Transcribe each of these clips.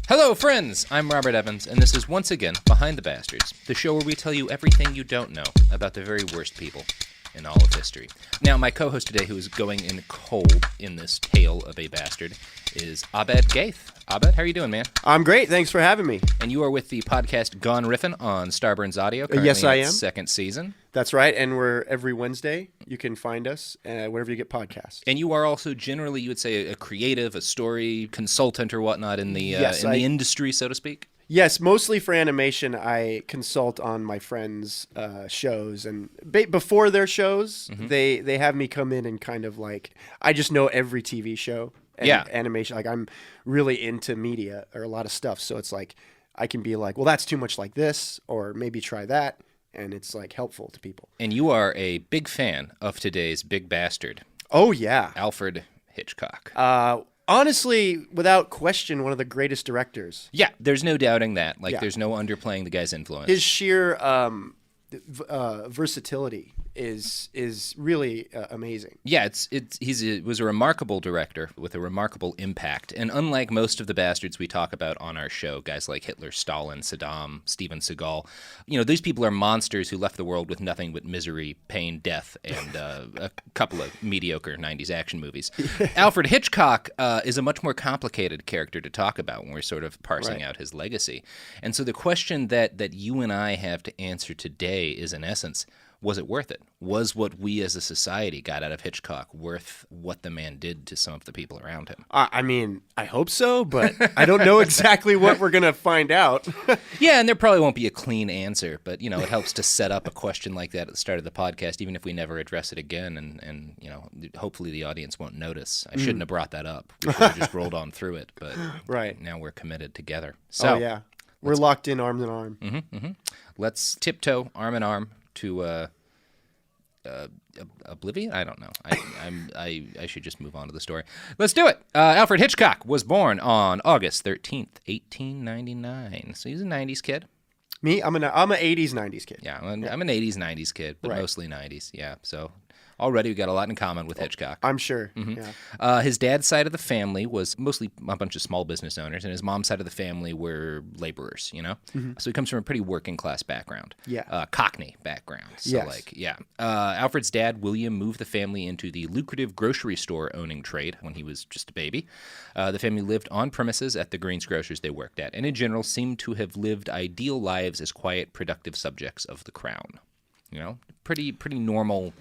Hello, friends! I'm Robert Evans, and this is once again Behind the Bastards, the show where we tell you everything you don't know about the very worst people in all of history. Now, my co-host today, who is going in cold in this tale of a bastard, is Abed Geith. Abed, how are you doing, man? I'm great. Thanks for having me. And you are with the podcast Gone Riffin' on Starburns Audio. Yes, I am. Second season. That's right, and we're every Wednesday. You can find us wherever you get podcasts. And you are also generally, you would say, a creative, a story consultant or whatnot in the the industry, so to speak? Yes, mostly for animation. I consult on my friends' shows, and before their shows, they have me come in and kind of like, I just know every TV show and animation. Like, I'm really into media or a lot of stuff, so it's like I can be like, well, that's too much like this, or maybe try that. And it's like helpful to people. And you are a big fan of today's big bastard. Oh, yeah. Alfred Hitchcock. Honestly, without question, one of the greatest directors. Yeah, there's no doubting that. Like, there's no underplaying the guy's influence. His sheer versatility is really amazing. Yeah, he was a remarkable director with a remarkable impact. And unlike most of the bastards we talk about on our show, guys like Hitler, Stalin, Saddam, Steven Seagal, these people are monsters who left the world with nothing but misery, pain, death, and a couple of mediocre 90s action movies. Alfred Hitchcock is a much more complicated character to talk about when we're sort of parsing out his legacy. And so the question that you and I have to answer today is, in essence, was it worth it? Was what we as a society got out of Hitchcock worth what the man did to some of the people around him? I mean, I hope so, but I don't know exactly what we're going to find out. Yeah, and there probably won't be a clean answer, but, it helps to set up a question like that at the start of the podcast, even if we never address it again, and hopefully the audience won't notice. I shouldn't have brought that up. We should have just rolled on through it, but now we're committed together. So, yeah. We're locked in arm in arm. Let's tiptoe arm in arm to oblivion? I don't know. I should just move on to the story. Let's do it. Alfred Hitchcock was born on August 13th, 1899. So he's a 90s kid. Me? I'm an 80s, 90s kid. Yeah, I'm an 80s, 90s kid, but mostly 90s. Yeah, so already we got a lot in common with Hitchcock. I'm sure. Yeah. His dad's side of the family was mostly a bunch of small business owners, and his mom's side of the family were laborers, So he comes from a pretty working class background. Yeah. Cockney background. So Alfred's dad, William, moved the family into the lucrative grocery store owning trade when he was just a baby. The family lived on premises at the Greens grocers they worked at, and in general seemed to have lived ideal lives as quiet, productive subjects of the crown. Pretty normal,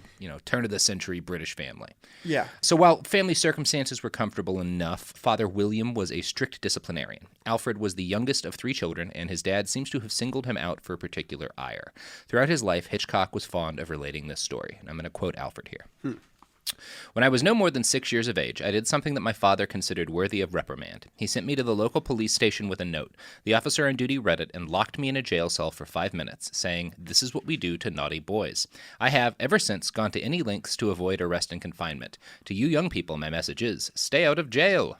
turn-of-the-century British family. Yeah. So while family circumstances were comfortable enough, Father William was a strict disciplinarian. Alfred was the youngest of 3 children, and his dad seems to have singled him out for a particular ire. Throughout his life, Hitchcock was fond of relating this story, and I'm going to quote Alfred here. When I was no more than 6 years of age, I did something that my father considered worthy of reprimand. He sent me to the local police station with a note. The officer on duty read it and locked me in a jail cell for 5 minutes, saying, "This is what we do to naughty boys." I have, ever since, gone to any lengths to avoid arrest and confinement. To you young people, my message is, stay out of jail.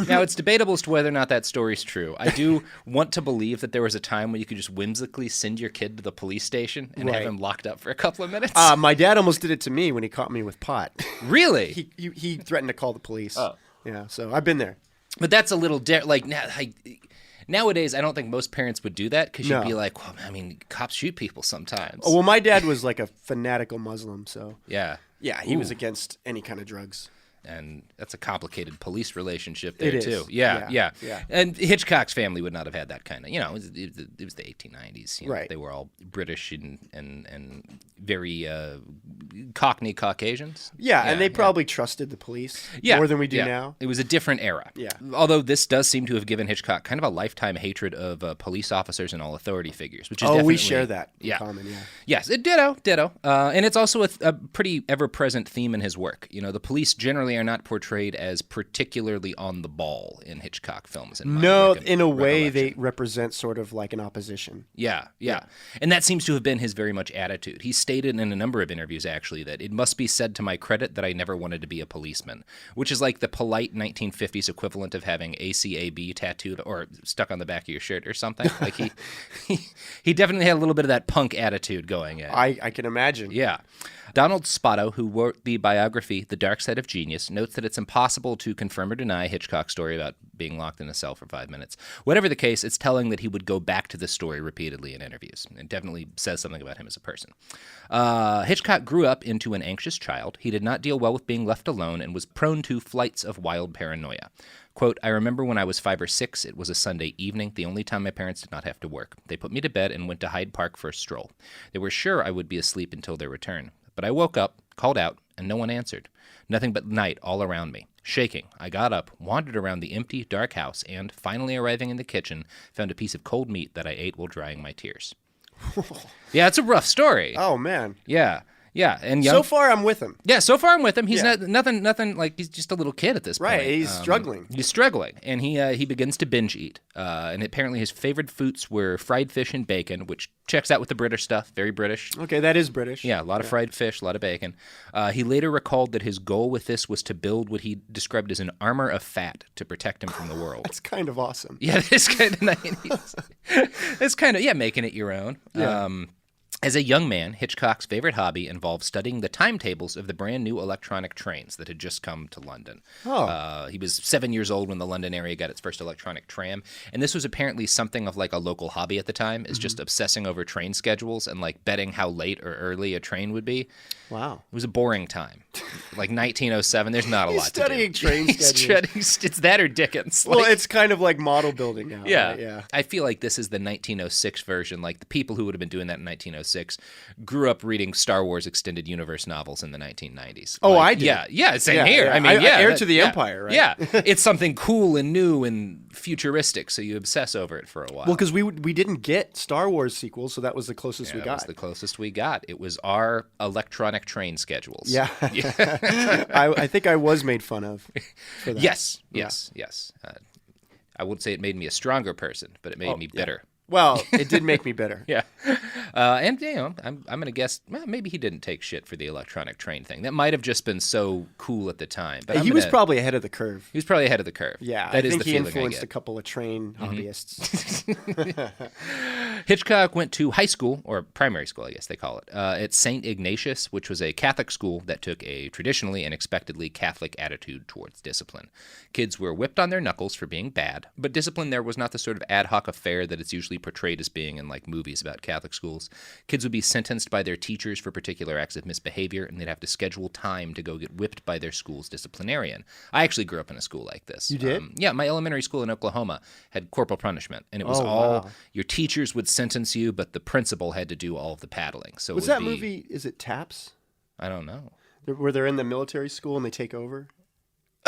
Now, it's debatable as to whether or not that story's true. I do want to believe that there was a time when you could just whimsically send your kid to the police station and have him locked up for a couple of minutes. My dad almost did it to me when he caught me with pot. Really? He threatened to call the police. Oh. Yeah, so I've been there. But that's a little nowadays, I don't think most parents would do that because you'd be like, well, I mean, cops shoot people sometimes. Oh, well, my dad was like a fanatical Muslim, so. Yeah. Yeah, he was against any kind of drugs. And that's a complicated police relationship there, too. Is. Yeah. Yeah. And Hitchcock's family would not have had that kind of, it was the 1890s. Right. They were all British and very Cockney Caucasians. Yeah, and they probably trusted the police more than we do now. It was a different era. Yeah. Although this does seem to have given Hitchcock kind of a lifetime hatred of police officers and all authority figures, which is definitely... we share that in common, yeah. Yes, ditto. And it's also a pretty ever-present theme in his work. The police generally are not portrayed as particularly on the ball in Hitchcock films. In a way, they represent sort of like an opposition. Yeah. And that seems to have been his very much attitude. He stated in a number of interviews, actually, that it must be said to my credit that I never wanted to be a policeman, which is like the polite 1950s equivalent of having ACAB tattooed or stuck on the back of your shirt or something. Like he definitely had a little bit of that punk attitude going in. I can imagine. Yeah. Donald Spotto, who wrote the biography The Dark Side of Genius, notes that it's impossible to confirm or deny Hitchcock's story about being locked in a cell for 5 minutes. Whatever the case, it's telling that he would go back to this story repeatedly in interviews. It definitely says something about him as a person. Hitchcock grew up into an anxious child. He did not deal well with being left alone and was prone to flights of wild paranoia. Quote, I remember when I was 5 or 6, it was a Sunday evening, the only time my parents did not have to work. They put me to bed and went to Hyde Park for a stroll. They were sure I would be asleep until their return. But I woke up, called out, and no one answered. Nothing but night all around me. Shaking, I got up, wandered around the empty, dark house, and, finally arriving in the kitchen, found a piece of cold meat that I ate while drying my tears. Yeah, it's a rough story. Oh, man. Yeah. Yeah, and so far I'm with him. Yeah, so far I'm with him. He's nothing like he's just a little kid at this point. Right, he's struggling. He's struggling, and he begins to binge eat. And apparently his favorite foods were fried fish and bacon, which checks out with the British stuff. Very British. Okay, that is British. Yeah, a lot of fried fish, a lot of bacon. He later recalled that his goal with this was to build what he described as an armor of fat to protect him from the world. That's kind of awesome. Yeah, it's kind of nice. It's kind of making it your own. Yeah. As a young man, Hitchcock's favorite hobby involved studying the timetables of the brand new electronic trains that had just come to London. Oh. He was 7 years old when the London area got its first electronic tram, and this was apparently something of like a local hobby at the time, is just obsessing over train schedules and like betting how late or early a train would be. Wow. It was a boring time. Like 1907, there's not a lot to do. Studying train schedules. It's that or Dickens. Well, it's kind of like model building now. Yeah. Right? Yeah. I feel like this is the 1906 version. Like the people who would have been doing that in 1906 grew up reading Star Wars extended universe novels in the 1990s. Oh, like, I did. Yeah, same here. Yeah. I mean, Heir to the Empire, right? Yeah, it's something cool and new and futuristic, so you obsess over it for a while. Well, because we didn't get Star Wars sequels, so that was the closest we got. That was the closest we got. It was our electronic train schedules. Yeah. I think I was made fun of for that. Yes. I would say it made me a stronger person, but it made me bitter. Well, it did make me bitter. Yeah. And, I'm going to guess, well, maybe he didn't take shit for the electronic train thing. That might have just been so cool at the time. But he was probably ahead of the curve. He was probably ahead of the curve. Yeah, that I is think the he feeling influenced I get. a couple of train hobbyists. Hitchcock went to high school, or primary school, I guess they call it, at St. Ignatius, which was a Catholic school that took a traditionally and expectedly Catholic attitude towards discipline. Kids were whipped on their knuckles for being bad, but discipline there was not the sort of ad hoc affair that it's usually portrayed as being in like movies about Catholic schools. Kids would be sentenced by their teachers for particular acts of misbehavior, and they'd have to schedule time to go get whipped by their school's disciplinarian. I actually grew up in a school like this. You did? Yeah, my elementary school in Oklahoma had corporal punishment, and it was your teachers would sentence you, but the principal had to do all of the paddling. So was that movie? Is it Taps? I don't know. Where they're in the military school and they take over.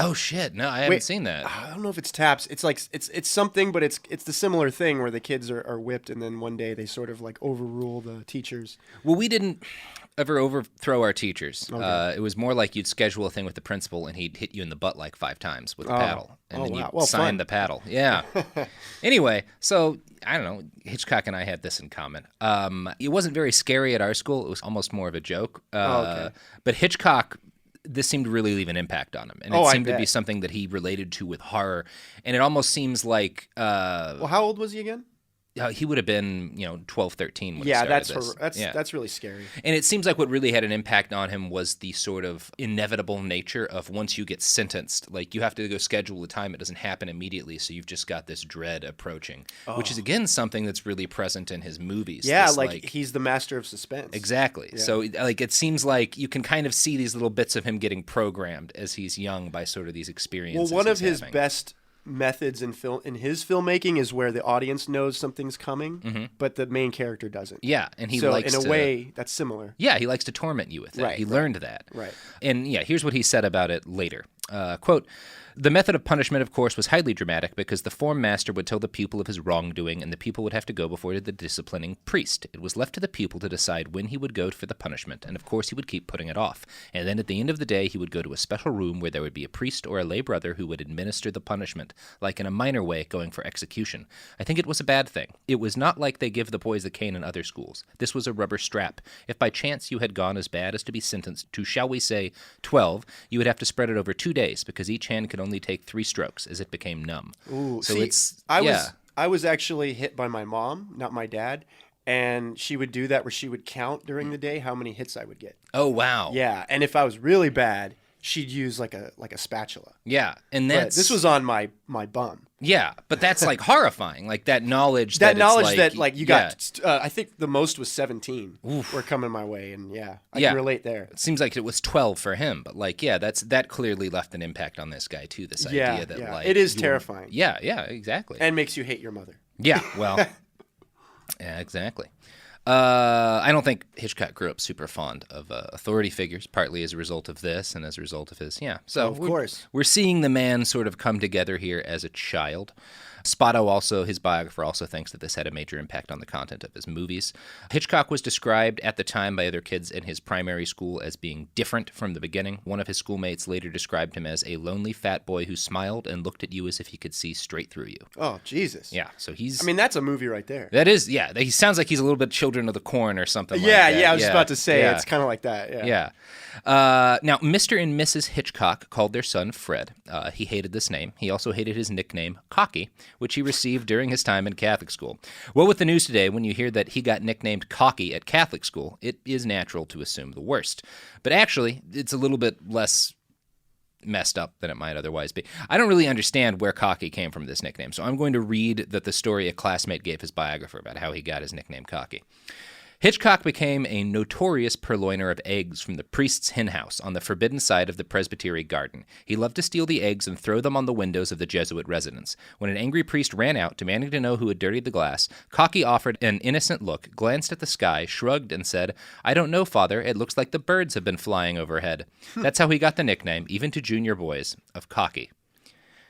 Oh shit! No, I haven't seen that. I don't know if it's Taps. It's like it's something, but it's the similar thing where the kids are whipped, and then one day they sort of like overrule the teachers. Well, we didn't ever overthrow our teachers. Okay. It was more like you'd schedule a thing with the principal, and he'd hit you in the butt like 5 times with a paddle, and then you'd sign the paddle. Yeah. Anyway, so I don't know. Hitchcock and I had this in common. It wasn't very scary at our school. It was almost more of a joke. But Hitchcock, this seemed to really leave an impact on him. And it seemed to be something that he related to with horror. And it almost seems like... well, how old was he again? He would have been, 12, 13 when he started this. That's really scary. And it seems like what really had an impact on him was the sort of inevitable nature of once you get sentenced, like you have to go schedule the time. It doesn't happen immediately, so you've just got this dread approaching, which is, again, something that's really present in his movies. Yeah, like he's the master of suspense. Exactly. Yeah. So like it seems like you can kind of see these little bits of him getting programmed as he's young by sort of these experiences. Well, one of his best methods in his filmmaking is where the audience knows something's coming, but the main character doesn't. Yeah, and he likes in a way that's similar. Yeah, he likes to torment you with it. He learned that. Right. And here's what he said about it later. Quote, "The method of punishment, of course, was highly dramatic because the form master would tell the pupil of his wrongdoing and the pupil would have to go before the disciplining priest. It was left to the pupil to decide when he would go for the punishment, and of course he would keep putting it off. And then at the end of the day he would go to a special room where there would be a priest or a lay brother who would administer the punishment, like in a minor way going for execution. I think it was a bad thing. It was not like they give the boys the cane in other schools. This was a rubber strap. If by chance you had gone as bad as to be sentenced to, shall we say, 12, you would have to spread it over 2 days because each hand could only take 3 strokes as it became numb." Ooh, so see, I was actually hit by my mom, not my dad, and she would do that where she would count during the day how many hits I would get. Oh, wow. Yeah, and if I was really bad, she'd use like a spatula. Yeah, and But this was on my bum. Yeah, but that's like horrifying. Like that knowledge. That it's knowledge that like you got. I think the most was 17 were coming my way, and I can relate there. It seems like it was 12 for him, but like that clearly left an impact on this guy too. This idea that like it is terrifying. Yeah, exactly. And makes you hate your mother. Yeah, well, yeah, exactly. I don't think Hitchcock grew up super fond of authority figures, partly as a result of this and as a result of his, So of course. We're seeing the man sort of come together here as a child. Spotto his biographer, also thinks that this had a major impact on the content of his movies. Hitchcock was described at the time by other kids in his primary school as being different from the beginning. One of his schoolmates later described him as a lonely fat boy who smiled and looked at you as if he could see straight through you. Oh, Jesus. Yeah, so he's... I mean, that's a movie right there. That is, yeah. He sounds like he's a little bit Children of the Corn or something like that. Yeah, I was just about to say, it's kind of like that, Yeah. Now, Mr. and Mrs. Hitchcock called their son Fred. He hated this name. He also hated his nickname, Cocky, which he received during his time in Catholic school. Well, with the news today, when you hear that he got nicknamed Cocky at Catholic school, it is natural to assume the worst. But actually, it's a little bit less messed up than it might otherwise be. I don't really understand where Cocky came from, this nickname, so I'm going to read the story a classmate gave his biographer about how he got his nickname Cocky. Hitchcock became a notorious purloiner of eggs from the priest's henhouse on the forbidden side of the presbytery garden. He loved to steal the eggs and throw them on the windows of the Jesuit residence. When an angry priest ran out, demanding to know who had dirtied the glass, Cocky offered an innocent look, glanced at the sky, shrugged, and said, "I don't know, Father. It looks like the birds have been flying overhead." That's how he got the nickname, even to junior boys, of Cocky.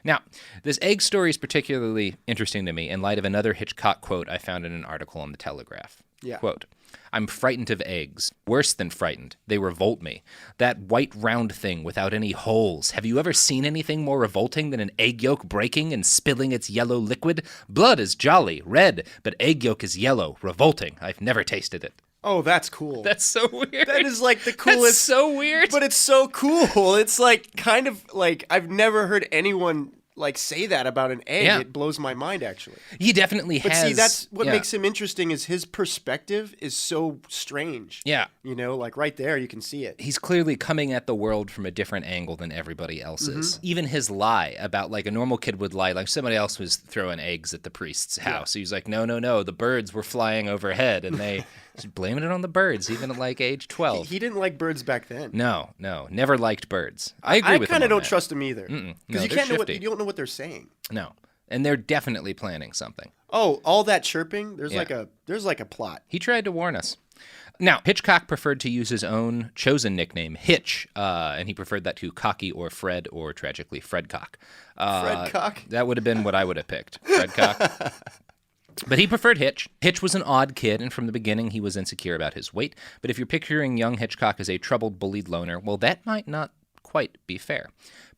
Now, this egg story is particularly interesting to me in light of another Hitchcock quote I found in an article on The Telegraph. Yeah. Quote, "I'm frightened of eggs. Worse than frightened. They revolt me. That white round thing without any holes. Have you ever seen anything more revolting than an egg yolk breaking and spilling its yellow liquid? Blood is jolly, red, but egg yolk is yellow, revolting. I've never tasted it." Oh, that's cool. That's so weird. That is like the coolest. That's so weird. But it's so cool. It's like kind of like I've never heard anyone like say that about an egg. Yeah. It blows my mind, actually. He definitely But has. see, that's what makes him interesting is his perspective is so strange. Yeah. You know, like right there, you can see it. He's clearly coming at the world from a different angle than everybody else is. Even his lie about like a normal kid would lie, like somebody else was throwing eggs at the priest's house. He's like, no, the birds were flying overhead, and they just blaming it on the birds, even at like age 12. He didn't like birds back then. No, never liked birds. I agree with him. I kind of on don't that. trust them either. No, Because you they're can't know shifty. you don't know what they're saying. No, and they're definitely planning something. Oh, all that chirping. There's Yeah. like a plot. He tried to warn us. Now, Hitchcock preferred to use his own chosen nickname, Hitch, and he preferred that to Cocky or Fred, or tragically, Fredcock. Fredcock? That would have been what I would have picked, Fredcock. But he preferred Hitch. Hitch was an odd kid, and from the beginning he was insecure about his weight. But if you're picturing young Hitchcock as a troubled, bullied loner, well, that might not quite be fair.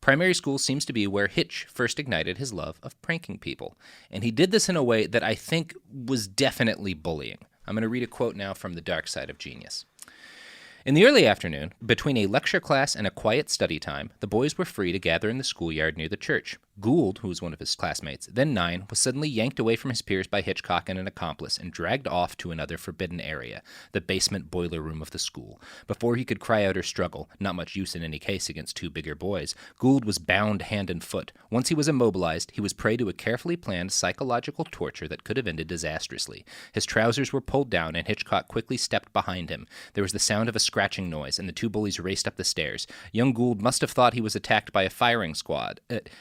Primary school seems to be where Hitch first ignited his love of pranking people. And he did this in a way that I think was definitely bullying. I'm going to read a quote now from The Dark Side of Genius. In the early afternoon, between a lecture class and a quiet study time, the boys were free to gather in the schoolyard near the church. Gould, who was one of his classmates, then 9, was suddenly yanked away from his peers by Hitchcock and an accomplice and dragged off to another forbidden area, the basement boiler room of the school. Before he could cry out or struggle, not much use in any case against 2 bigger boys, Gould was bound hand and foot. Once he was immobilized, he was prey to a carefully planned psychological torture that could have ended disastrously. His trousers were pulled down, and Hitchcock quickly stepped behind him. There was the sound of a scratching noise, and the 2 bullies raced up the stairs. Young Gould must have thought he was attacked by a firing squad.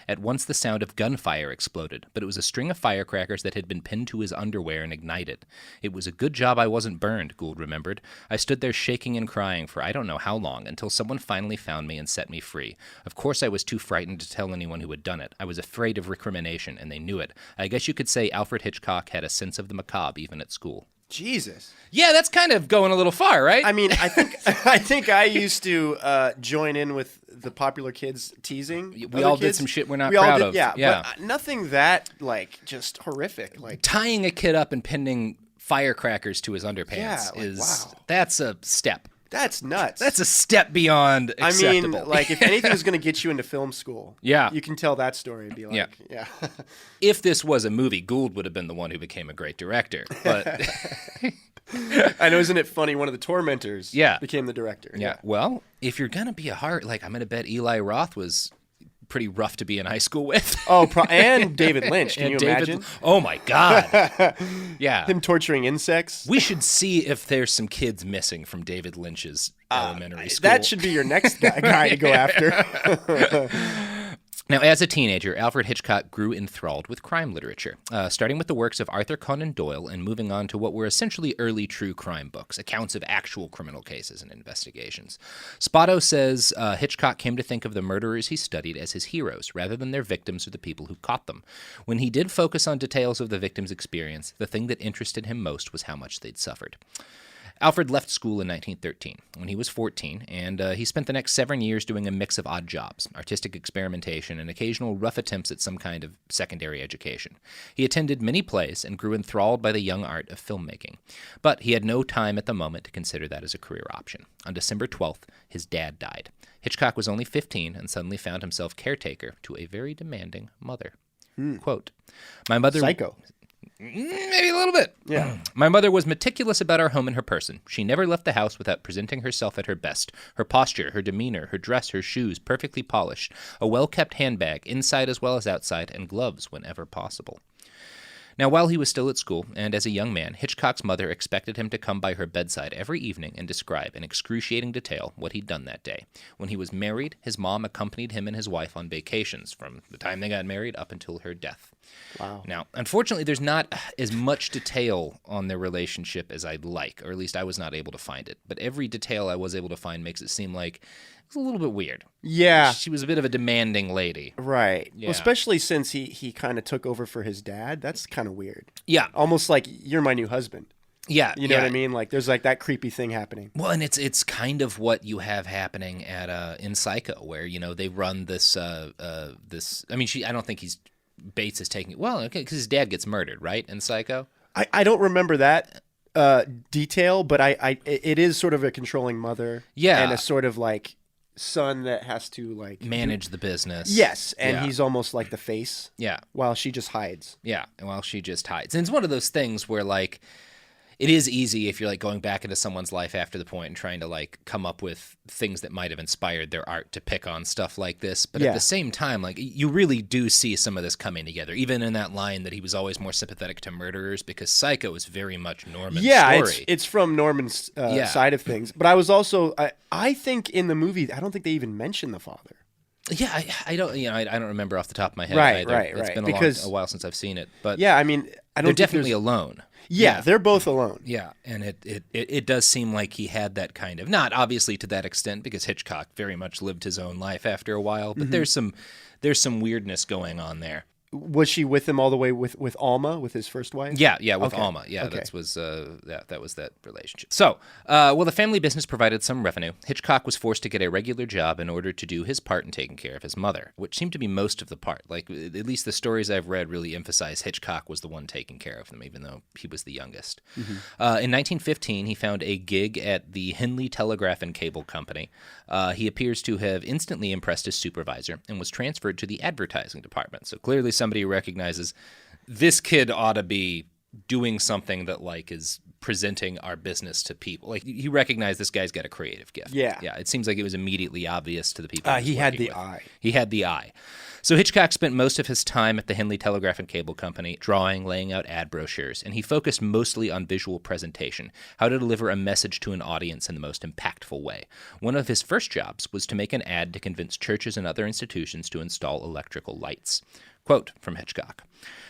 At once the sound of gunfire exploded, but it was a string of firecrackers that had been pinned to his underwear and ignited. It was a good job I wasn't burned, Gould remembered. I stood there shaking and crying for I don't know how long, until someone finally found me and set me free. Of course I was too frightened to tell anyone who had done it. I was afraid of recrimination, and they knew it. I guess you could say Alfred Hitchcock had a sense of the macabre even at school. Jesus. Yeah, that's kind of going a little far, right? I mean, I think I used to join in with the popular kids teasing. We all did some shit we're not proud of. Yeah, Yeah. but nothing that like just horrific. Like tying a kid up and pinning firecrackers to his underpants Yeah, like, is wow. That's a step. that's nuts. That's a step beyond acceptable. I mean, like if anything was going to get you into film school, Yeah. you can tell that story and be like, yeah. If this was a movie, Gould would have been the one who became a great director. But I know, isn't it funny? One of the tormentors became the director. Yeah. Well, if you're going to be a hard, like, I'm going to bet Eli Roth was pretty rough to be in high school with. And David Lynch. Can you imagine? Oh, my God. Yeah. Him torturing insects. We should see if there's some kids missing from David Lynch's elementary school. That should be your next guy to go after. Now, as a teenager, Alfred Hitchcock grew enthralled with crime literature, starting with the works of Arthur Conan Doyle and moving on to what were essentially early true crime books, accounts of actual criminal cases and investigations. Spotto says Hitchcock came to think of the murderers he studied as his heroes, rather than their victims or the people who caught them. When he did focus on details of the victim's experience, the thing that interested him most was how much they'd suffered. Alfred left school in 1913 when he was 14, and he spent the next 7 years doing a mix of odd jobs, artistic experimentation, and occasional rough attempts at some kind of secondary education. He attended many plays and grew enthralled by the young art of filmmaking. But he had no time at the moment to consider that as a career option. On December 12th, his dad died. Hitchcock was only 15 and suddenly found himself caretaker to a very demanding mother. Quote, "My mother..." Psycho. Maybe a little bit. Yeah. "My mother was meticulous about our home and her person. She never left the house without presenting herself at her best. Her posture, her demeanor, her dress, her shoes, perfectly polished. A well-kept handbag, inside as well as outside, and gloves whenever possible." Now, while he was still at school, and as a young man, Hitchcock's mother expected him to come by her bedside every evening and describe in excruciating detail what he'd done that day. When he was married, his mom accompanied him and his wife on vacations from the time they got married up until her death. Wow. Now, unfortunately, there's not as much detail on their relationship as I'd like, or at least I was not able to find it. But every detail I was able to find makes it seem like it was a little bit weird. Yeah. She was a bit of a demanding lady. Right. Yeah. Well, especially since he kind of took over for his dad. That's kind of weird. Yeah. Almost like, you're my new husband. Yeah. You know what I mean? Like, there's like that creepy thing happening. Well, and it's kind of what you have happening at in Psycho, where, you know, they run this this. I mean, I don't think Bates is taking it. Well, okay, because his dad gets murdered, right, in Psycho? I don't remember that detail, but it is sort of a controlling mother. Yeah. And a sort of like son that has to like Manage the business. Yes, and Yeah. he's almost like the face. Yeah. While she just hides. Yeah, and while she just hides. And it's one of those things where, like, it is easy if you're, like, going back into someone's life after the point and trying to, like, come up with things that might have inspired their art to pick on stuff like this. But at the same time, like, you really do see some of this coming together, even in that line that he was always more sympathetic to murderers, because Psycho is very much Norman's story. It's from Norman's side of things. But I was also, I think in the movie, I don't think they even mention the father. Yeah, I don't, you know, I don't remember off the top of my head. Right. It's been a while since I've seen it. But yeah, I mean, I don't they're think definitely alone. Yeah, they're both alone. Yeah, and it does seem like he had that kind of, not obviously to that extent, because Hitchcock very much lived his own life after a while, but there's some weirdness going on there. Was she with him all the way with Alma, with his first wife? Yeah, with Alma. Yeah, Okay. that was that relationship. So, while the family business provided some revenue, Hitchcock was forced to get a regular job in order to do his part in taking care of his mother, which seemed to be most of the part. Like, at least the stories I've read really emphasize Hitchcock was the one taking care of them, even though he was the youngest. In 1915, he found a gig at the Henley Telegraph and Cable Company. He appears to have instantly impressed his supervisor and was transferred to the advertising department. So clearly somebody recognizes this kid ought to be doing something that, like, is presenting our business to people. Like, he recognized this guy's got a creative gift. Yeah. It seems like it was immediately obvious to the people He had the with. eye. He had the eye. So Hitchcock spent most of his time at the Henley Telegraph and Cable Company drawing, laying out ad brochures, and he focused mostly on visual presentation, how to deliver a message to an audience in the most impactful way. One of his first jobs was to make an ad to convince churches and other institutions to install electrical lights. Quote from Hitchcock,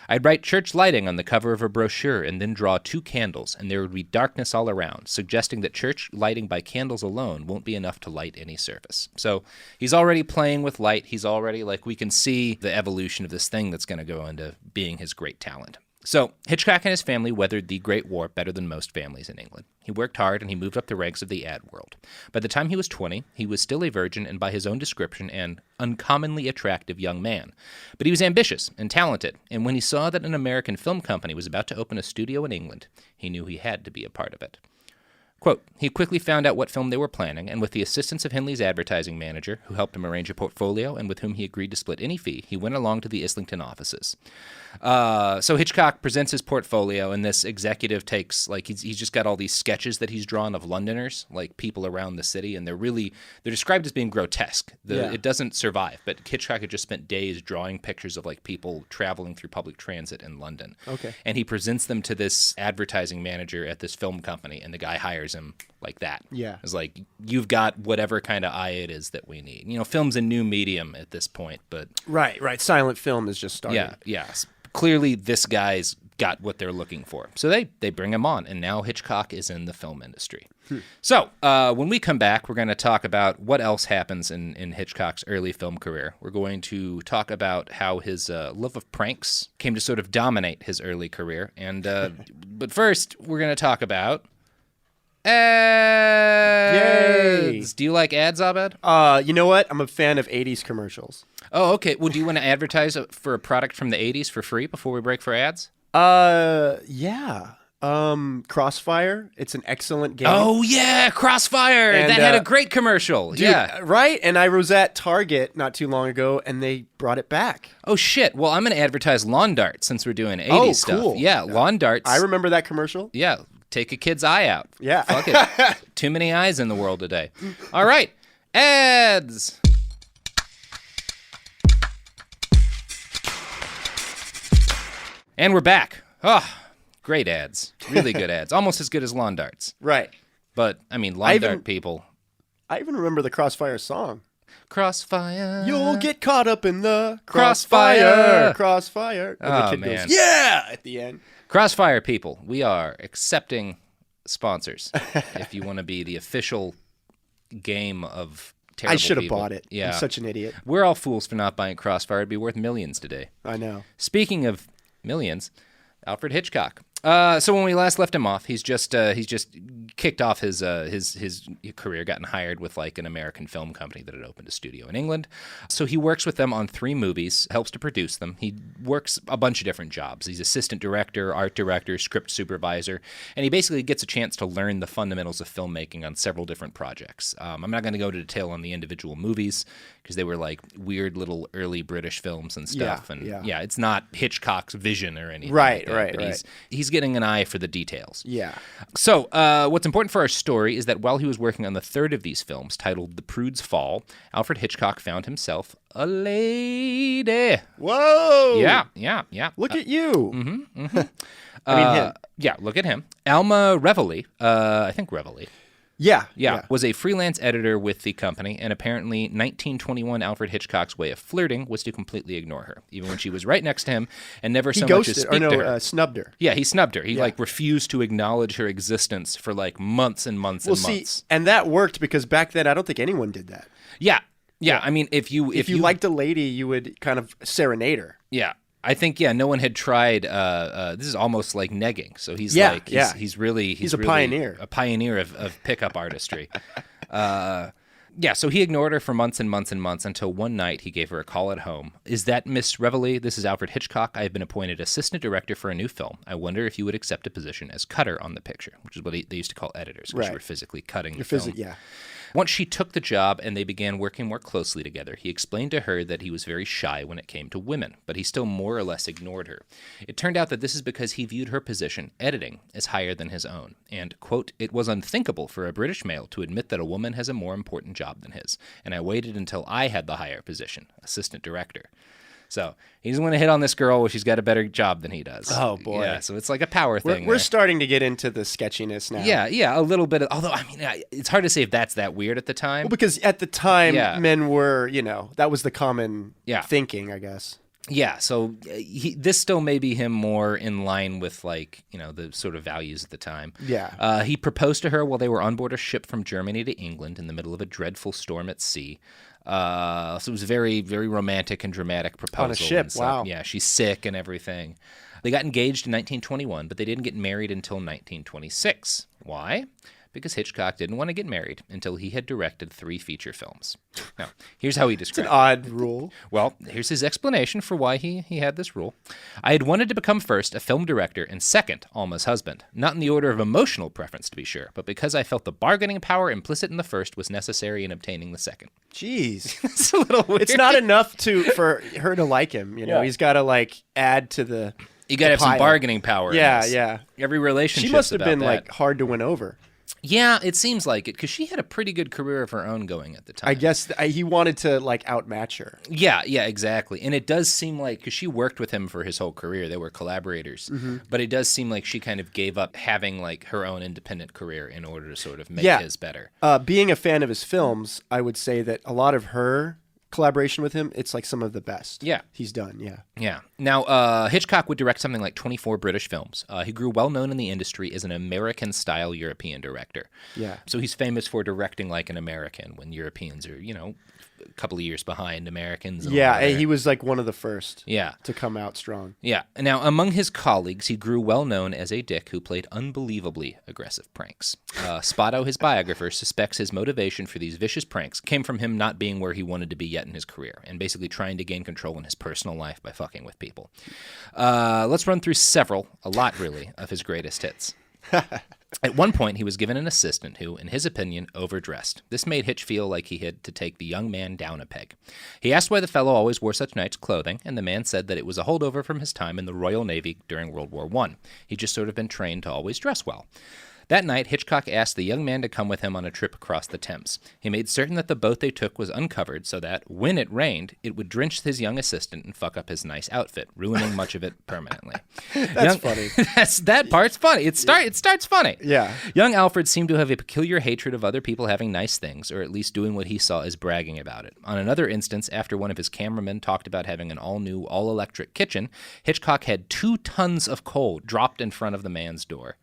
"I'd write church lighting on the cover of a brochure and then draw 2 candles, and there would be darkness all around, suggesting that church lighting by candles alone won't be enough to light any service." So he's already playing with light. He's already, like, we can see the evolution of this thing that's going to go into being his great talent. So Hitchcock and his family weathered the Great War better than most families in England. He worked hard and he moved up the ranks of the ad world. By the time he was 20, he was still a virgin and, by his own description, an uncommonly attractive young man. But he was ambitious and talented, and when he saw that an American film company was about to open a studio in England, he knew he had to be a part of it. Quote, he quickly found out what film they were planning, and with the assistance of Hindley's advertising manager, who helped him arrange a portfolio and with whom he agreed to split any fee, he went along to the Islington offices. So Hitchcock presents his portfolio, and this executive takes, like, he's just got all these sketches that he's drawn of Londoners, like people around the city, and they're described as being grotesque. It doesn't survive, but Hitchcock had just spent days drawing pictures of, like, people traveling through public transit in London. Okay. And he presents them to this advertising manager at this film company, and the guy hires him like that. Yeah. It's like, you've got whatever kind of eye it is that we need. Film's a new medium at this point, but... Right. Silent film is just starting. Yeah. Clearly, this guy's got what they're looking for. So they bring him on, and now Hitchcock is in the film industry. So when we come back, we're going to talk about what else happens in Hitchcock's early film career. We're going to talk about how his love of pranks came to sort of dominate his early career. And but first, we're going to talk about... ads. Yay! Do you like ads, Abed? You know what? I'm a fan of 80s commercials. Oh, okay. Well, do you want to advertise for a product from the 80s for free before we break for ads? Yeah. Crossfire. It's an excellent game. Oh, yeah, Crossfire. And, that had a great commercial. Dude, yeah. Right? And I was at Target not too long ago, and they brought it back. Oh, shit. Well, I'm going to advertise lawn darts since we're doing 80s stuff. Cool. Yeah, lawn darts. I remember that commercial. Yeah. Take a kid's eye out. Yeah. Fuck it. Too many eyes in the world today. All right. Ads. And we're back. Oh, great ads. Really good ads. Almost as good as lawn darts. Right. But, I mean, lawn dart people. I even remember the Crossfire song. Crossfire. You'll get caught up in the Crossfire. Crossfire. And Oh, the kid man. goes, yeah, at the end. Crossfire people, we are accepting sponsors. If you want to be the official game of terrible I should have people. bought it. Yeah. I'm such an idiot. We're all fools for not buying Crossfire. It'd be worth millions today. I know. Speaking of millions, Alfred Hitchcock. So when we last left him off, he's just kicked off his career, gotten hired with like an American film company that had opened a studio in England. So he works with them on 3 movies, helps to produce them. He works a bunch of different jobs. He's assistant director, art director, script supervisor, and he basically gets a chance to learn the fundamentals of filmmaking on several different projects. I'm not going to go into detail on the individual movies because they were like weird little early British films and stuff. Yeah. It's not Hitchcock's vision or anything. Right, like that, but he's getting an eye for the details. Yeah. So what's important for our story is that while he was working on the third of these films, titled The Prude's Fall, Alfred Hitchcock found himself a lady. Whoa! Yeah. Look at you. Mm-hmm. I mean him. Yeah, look at him. Alma Reveille, I think Reveille. Yeah. Was a freelance editor with the company, and apparently 1921 Alfred Hitchcock's way of flirting was to completely ignore her, even when she was right next to him, and never so much as speak to her. Snubbed her. Yeah, he snubbed her. He refused to acknowledge her existence for like months and months and months. And that worked because back then I don't think anyone did that. Yeah. I mean, if you liked a lady, you would kind of serenade her. Yeah. I think no one had tried. This is almost like negging. So he's he's really a pioneer, of pickup artistry. So he ignored her for months and months and months until one night he gave her a call at home. Is that Miss Reveille? This is Alfred Hitchcock. I have been appointed assistant director for a new film. I wonder if you would accept a position as cutter on the picture, which is what they used to call editors, because you were physically cutting the film. Yeah. Once she took the job and they began working more closely together, he explained to her that he was very shy when it came to women, but he still more or less ignored her. It turned out that this is because he viewed her position, editing, as higher than his own, and, quote, it was unthinkable for a British male to admit that a woman has a more important job than his, and I waited until I had the higher position, assistant director. So he's going to hit on this girl when she's got a better job than he does. Oh, boy. Yeah, so it's like a power thing. We're starting to get into the sketchiness now. Yeah, a little bit. Although, I mean, it's hard to say if that's that weird at the time. Well, because at the time, men were, that was the common thinking, I guess. Yeah, so this still may be him more in line with, like, the sort of values at the time. Yeah. He proposed to her while they were on board a ship from Germany to England in the middle of a dreadful storm at sea. So it was a very, very romantic and dramatic proposal. On a ship, wow. Yeah, she's sick and everything. They got engaged in 1921, but they didn't get married until 1926. Why? because Hitchcock didn't want to get married until he had directed 3 feature films. Now, here's how he It's described an odd rule. Well, here's his explanation for why he had this rule. I had wanted to become first a film director and second Alma's husband. Not in the order of emotional preference, to be sure, but because I felt the bargaining power implicit in the first was necessary in obtaining the second. Jeez. It's a little weird. It's not enough for her to like him. You know, Yeah. he's got to like add to the. You got to have some pile. bargaining power. Yeah, in this. yeah. Every relationship. She must have been like hard to win over. Yeah, it seems like it, because she had a pretty good career of her own going at the time. I guess he wanted to like outmatch her. Yeah, exactly. And it does seem like, because she worked with him for his whole career, they were collaborators, but it does seem like she kind of gave up having like her own independent career in order to sort of make his better. Being a fan of his films, I would say that a lot of her collaboration with him, it's like some of the best he's done. Yeah. Now, Hitchcock would direct something like 24 British films. He grew well known in the industry as an American-style European director. Yeah. So he's famous for directing like an American when Europeans are, you know, a couple of years behind Americans. And Yeah, he was like one of the first Yeah. to come out strong. Yeah. Now, among his colleagues, he grew well known as a dick who played unbelievably aggressive pranks. Spotto, his biographer, suspects his motivation for these vicious pranks came from him not being where he wanted to be yet in his career and basically trying to gain control in his personal life by fucking with people. Let's run through a lot really, of his greatest hits. At one point, he was given an assistant who, in his opinion, overdressed. This made Hitch feel like he had to take the young man down a peg. He asked why the fellow always wore such nice clothing, and the man said that it was a holdover from his time in the Royal Navy during World War I. He'd just sort of been trained to always dress well. That night, Hitchcock asked the young man to come with him on a trip across the Thames. He made certain that the boat they took was uncovered so that, when it rained, it would drench his young assistant and fuck up his nice outfit, ruining much of it permanently. That's funny. That part's funny. It starts funny. Yeah. Young Alfred seemed to have a peculiar hatred of other people having nice things, or at least doing what he saw as bragging about it. On another instance, after one of his cameramen talked about having an all-new, all-electric kitchen, Hitchcock had 2 tons of coal dropped in front of the man's door.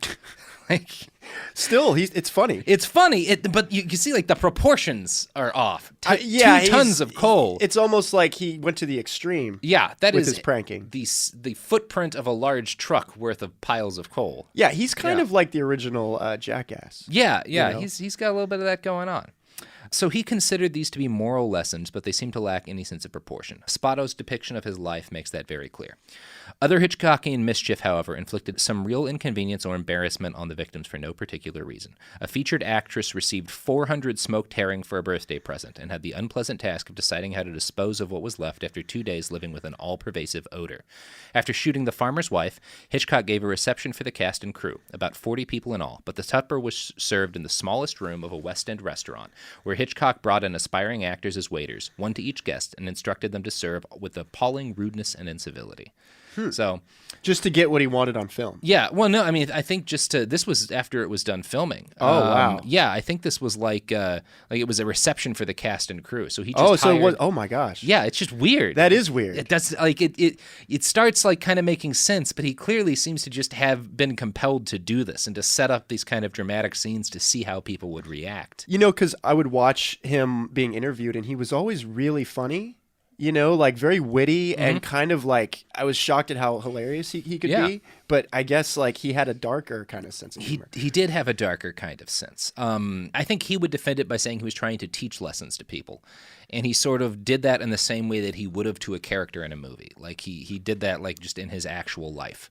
Still, it's funny. It's funny, but you see, like, the proportions are off. 2 tons of coal. It's almost like he went to the extreme. Yeah, that with is his pranking. The footprint of a large truck worth of piles of coal. Yeah, he's kind of like the original Jackass. Yeah, you know? he's got a little bit of that going on. So he considered these to be moral lessons, but they seem to lack any sense of proportion. Spotto's depiction of his life makes that very clear. Other Hitchcockian mischief, however, inflicted some real inconvenience or embarrassment on the victims for no particular reason. A featured actress received 400 smoked herring for a birthday present and had the unpleasant task of deciding how to dispose of what was left after 2 days living with an all-pervasive odor. After shooting The Farmer's Wife, Hitchcock gave a reception for the cast and crew, about 40 people in all, but the supper was served in the smallest room of a West End restaurant, where Hitchcock brought in aspiring actors as waiters, one to each guest, and instructed them to serve with appalling rudeness and incivility. So, just to get what he wanted on film. Yeah, well, no, I mean, I think this was after it was done filming. Oh, wow. Yeah, I think this was like it was a reception for the cast and crew. So he just oh my gosh. Yeah, it's just weird. That is weird. It does it starts like kind of making sense, but he clearly seems to just have been compelled to do this and to set up these kind of dramatic scenes to see how people would react. You know, because I would watch him being interviewed, and he was always really funny. You know, like very witty and kind of like, I was shocked at how hilarious he could be. But I guess like he had a darker kind of sense of humor. He did have a darker kind of sense. I think he would defend it by saying he was trying to teach lessons to people. And he sort of did that in the same way that he would have to a character in a movie. Like he did that like just in his actual life.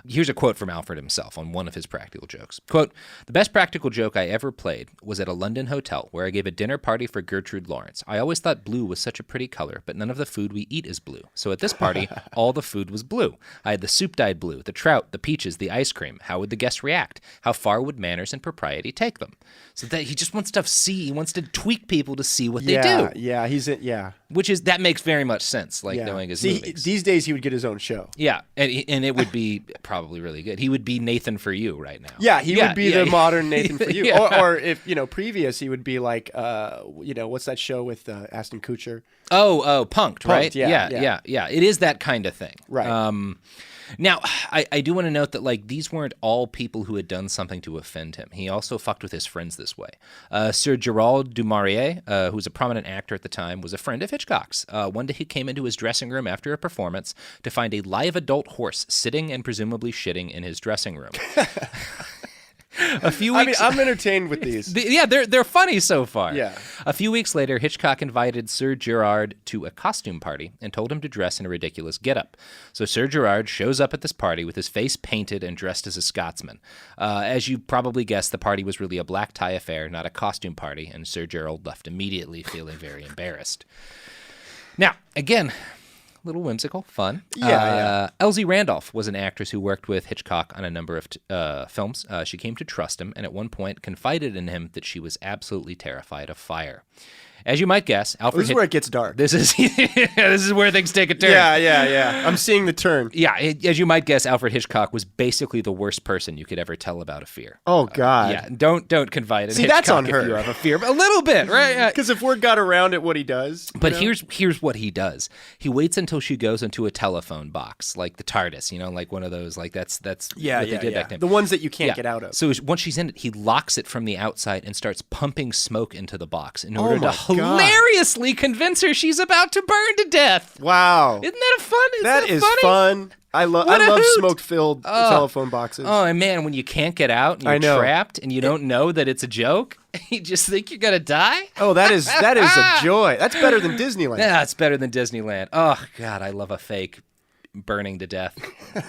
Here's a quote from Alfred himself on one of his practical jokes. Quote, "The best practical joke I ever played was at a London hotel where I gave a dinner party for Gertrude Lawrence. I always thought blue was such a pretty color, but none of the food we eat is blue. So at this party, all the food was blue. I had the soup dyed blue, the trout, the peaches, the ice cream. How would the guests react? How far would manners and propriety take them?" So that he just wants to he wants to tweak people to see what they do. Yeah, That makes very much sense, like knowing his movies. These days he would get his own show. Yeah, and it would be probably really good. He would be Nathan for You right now. Yeah, he would be the modern Nathan for You. Yeah. Or if, previous, he would be like, what's that show with Ashton Kutcher? Oh, Punk'd, right? Yeah. It is that kind of thing. Right. Now, I do want to note that like these weren't all people who had done something to offend him. He also fucked with his friends this way. Sir Gerald du Maurier, who was a prominent actor at the time, was a friend of Hitchcock's. One day he came into his dressing room after a performance to find a live adult horse sitting and presumably shitting in his dressing room. A few I mean, weeks. I'm entertained with these. Yeah, they're funny so far. Yeah. A few weeks later, Hitchcock invited Sir Gerard to a costume party and told him to dress in a ridiculous getup. So Sir Gerard shows up at this party with his face painted and dressed as a Scotsman. As you probably guessed, the party was really a black tie affair, not a costume party, and Sir Gerald left immediately feeling very embarrassed. Now, again, a little whimsical, fun. Yeah. Elsie Randolph was an actress who worked with Hitchcock on a number of films. She came to trust him and at one point confided in him that she was absolutely terrified of fire. As you might guess, Alfred This is where it gets dark. This is where things take a turn. Yeah. I'm seeing the turn. Yeah, as you might guess, Alfred Hitchcock was basically the worst person you could ever tell about a fear. Oh, God. Yeah, don't confide in See, Hitchcock that's on if her. you have a fear. A little bit, right? Because if word got around at what he does. But here's what he does. He waits until she goes into a telephone box, like the TARDIS, like one of those, like that's what they did back then. The ones that you can't get out of. So once she's in it, he locks it from the outside and starts pumping smoke into the box in order to hilariously convince her she's about to burn to death. Wow. Isn't that fun? That is funny? fun. I love smoke-filled telephone boxes. Oh, man, when you can't get out and you're trapped and you don't know that it's a joke, you just think you're going to die? Oh, that is a joy. That's better than Disneyland. Yeah, it's better than Disneyland. Oh, God, I love a fake burning to death.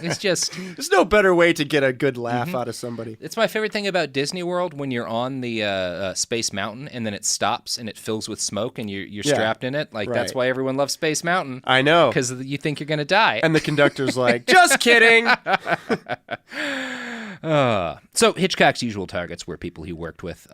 It's just... There's no better way to get a good laugh out of somebody. It's my favorite thing about Disney World when you're on the Space Mountain and then it stops and it fills with smoke and you're strapped in it. Like, that's why everyone loves Space Mountain. I know. Because you think you're going to die. And the conductor's like, just kidding. So Hitchcock's usual targets were people he worked with,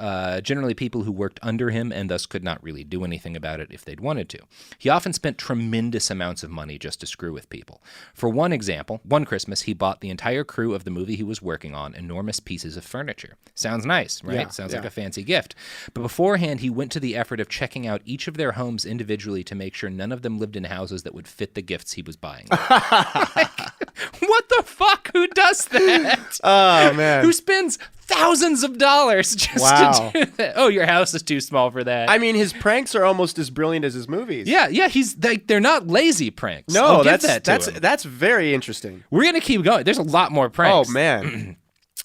generally people who worked under him and thus could not really do anything about it if they'd wanted to. He often spent tremendous amounts of money just to screw with people. For one example, one Christmas he bought the entire crew of the movie he was working on enormous pieces of furniture. Sounds nice, right? Yeah, Sounds like a fancy gift. But beforehand, he went to the effort of checking out each of their homes individually to make sure none of them lived in houses that would fit the gifts he was buying. What the fuck? Who does that? Oh, man. Who spends thousands of dollars just to do that? Oh, your house is too small for that. I mean, his pranks are almost as brilliant as his movies. Yeah, he's they're not lazy pranks. No, I'll give that's very interesting. We're going to keep going. There's a lot more pranks. Oh, man.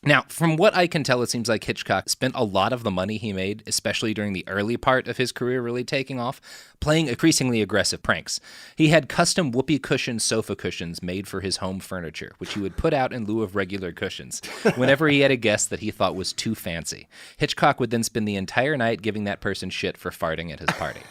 Now, from what I can tell, it seems like Hitchcock spent a lot of the money he made, especially during the early part of his career really taking off, playing increasingly aggressive pranks. He had custom whoopee cushion sofa cushions made for his home furniture, which he would put out in lieu of regular cushions whenever he had a guest that he thought was too fancy. Hitchcock would then spend the entire night giving that person shit for farting at his party.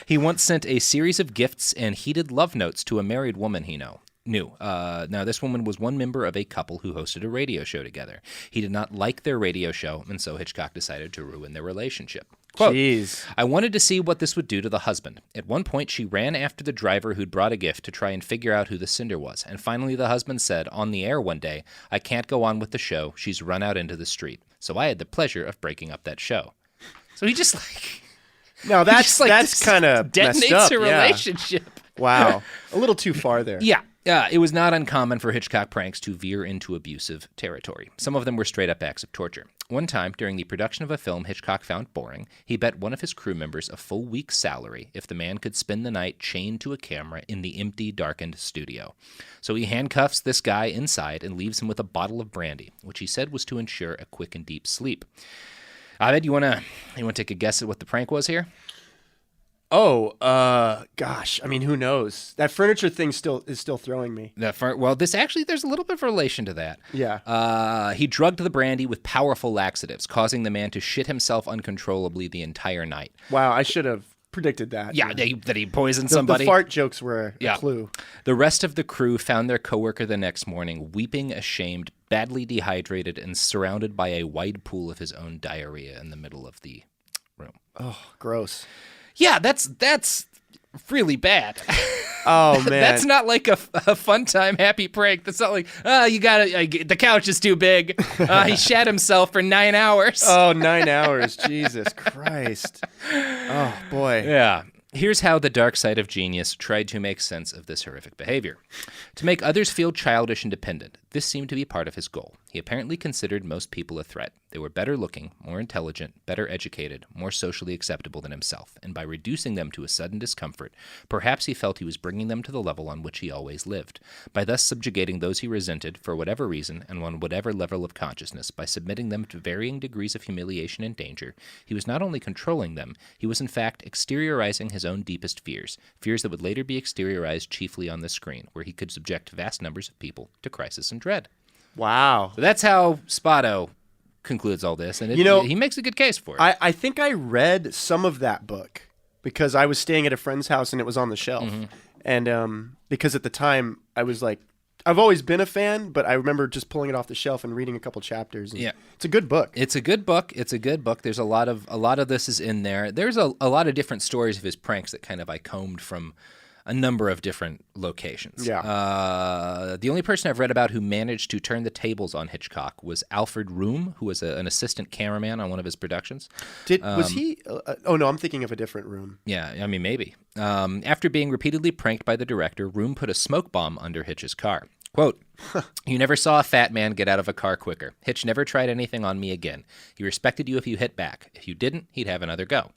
He once sent a series of gifts and heated love notes to a married woman he knew. Now, this woman was one member of a couple who hosted a radio show together. He did not like their radio show, and so Hitchcock decided to ruin their relationship. Quote, Jeez. I wanted to see what this would do to the husband. At one point, she ran after the driver who'd brought a gift to try and figure out who the sender was. And finally, the husband said on the air one day, I can't go on with the show. She's run out into the street. So I had the pleasure of breaking up that show. So he just like... No, that's kind of messed up. Detonates a relationship. Wow. A little too far there. Yeah. It was not uncommon for Hitchcock pranks to veer into abusive territory. Some of them were straight-up acts of torture. One time, during the production of a film Hitchcock found boring, he bet one of his crew members a full week's salary if the man could spend the night chained to a camera in the empty, darkened studio. So he handcuffs this guy inside and leaves him with a bottle of brandy, which he said was to ensure a quick and deep sleep. Abed, you wanna take a guess at what the prank was here? Oh, gosh. I mean, who knows? That furniture thing is still throwing me. Well, there's a little bit of relation to that. Yeah. He drugged the brandy with powerful laxatives, causing the man to shit himself uncontrollably the entire night. Wow, I should have predicted that. Yeah, that he poisoned somebody. The fart jokes were a clue. The rest of the crew found their coworker the next morning, weeping, ashamed, badly dehydrated, and surrounded by a wide pool of his own diarrhea in the middle of the room. Oh, gross. Yeah, that's really bad. Oh, man. That's not like a fun time, happy prank. That's not like, the couch is too big. He shat himself for 9 hours. Oh, 9 hours. Jesus Christ. Oh, boy. Yeah. Here's how the dark side of genius tried to make sense of this horrific behavior. To make others feel childish and dependent, this seemed to be part of his goal. He apparently considered most people a threat. They were better looking, more intelligent, better educated, more socially acceptable than himself, and by reducing them to a sudden discomfort, perhaps he felt he was bringing them to the level on which he always lived. By thus subjugating those he resented, for whatever reason, and on whatever level of consciousness, by submitting them to varying degrees of humiliation and danger, he was not only controlling them, he was in fact exteriorizing his own deepest fears, fears that would later be exteriorized chiefly on the screen, where he could subject vast numbers of people to crisis and dread. Wow. So that's how Spotto concludes all this, and he makes a good case for it. I think I read some of that book because I was staying at a friend's house and it was on the shelf. Mm-hmm. And because at the time I was like, I've always been a fan, but I remember just pulling it off the shelf and reading a couple chapters. And it's a good book. It's a good book. There's a lot of this is in there. There's a lot of different stories of his pranks that kind of I combed from a number of different locations. Yeah. The only person I've read about who managed to turn the tables on Hitchcock was Alfred Room, who was an assistant cameraman on one of his productions. Was he? Oh no, I'm thinking of a different Room. Yeah, I mean maybe. After being repeatedly pranked by the director, Room put a smoke bomb under Hitch's car. Quote, "You never saw a fat man get out of a car quicker. Hitch never tried anything on me again. He respected you if you hit back. If you didn't, he'd have another go."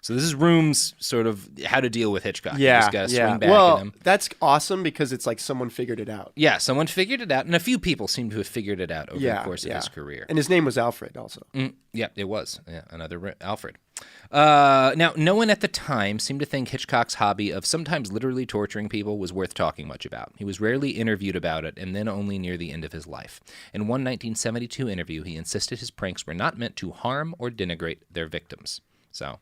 So this is Room's sort of how to deal with Hitchcock. Yeah, you just got to swing back well, at him. That's awesome because it's like someone figured it out. Yeah, someone figured it out, and a few people seem to have figured it out over the course of his career. And his name was Alfred also. Yeah, it was. Yeah, another Alfred. Now, no one at the time seemed to think Hitchcock's hobby of sometimes literally torturing people was worth talking much about. He was rarely interviewed about it, and then only near the end of his life. In one 1972 interview, he insisted his pranks were not meant to harm or denigrate their victims. So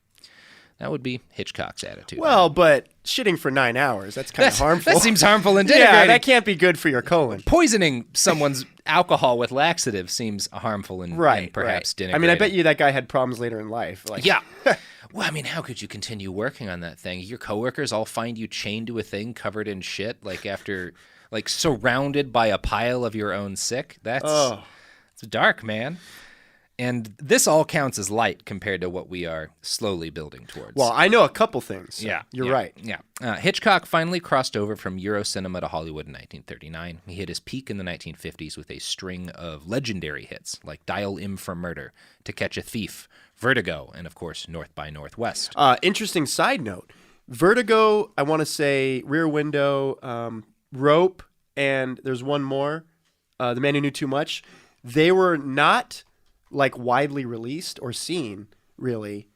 that would be Hitchcock's attitude. Well, but shitting for 9 hours, that's kind of harmful. That seems harmful and denigrating. Yeah, that can't be good for your colon. Poisoning someone's alcohol with laxative seems harmful and perhaps denigrating. I mean, I bet you that guy had problems later in life. Like, yeah. Well, I mean, how could you continue working on that thing? Your coworkers all find you chained to a thing covered in shit, surrounded by a pile of your own sick. It's dark, man. And this all counts as light compared to what we are slowly building towards. Well, I know a couple things. So you're right. Yeah. Hitchcock finally crossed over from Euro cinema to Hollywood in 1939. He hit his peak in the 1950s with a string of legendary hits like Dial M for Murder, To Catch a Thief, Vertigo, and of course, North by Northwest. Interesting side note. Vertigo, I want to say Rear Window, Rope, and there's one more, The Man Who Knew Too Much. They were not widely released or seen, really,